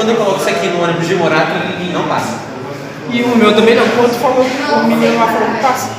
Quando eu coloco isso aqui no ônibus de Morato, não passa. E o meu também não. Quando falou, o menino lá falou que passa.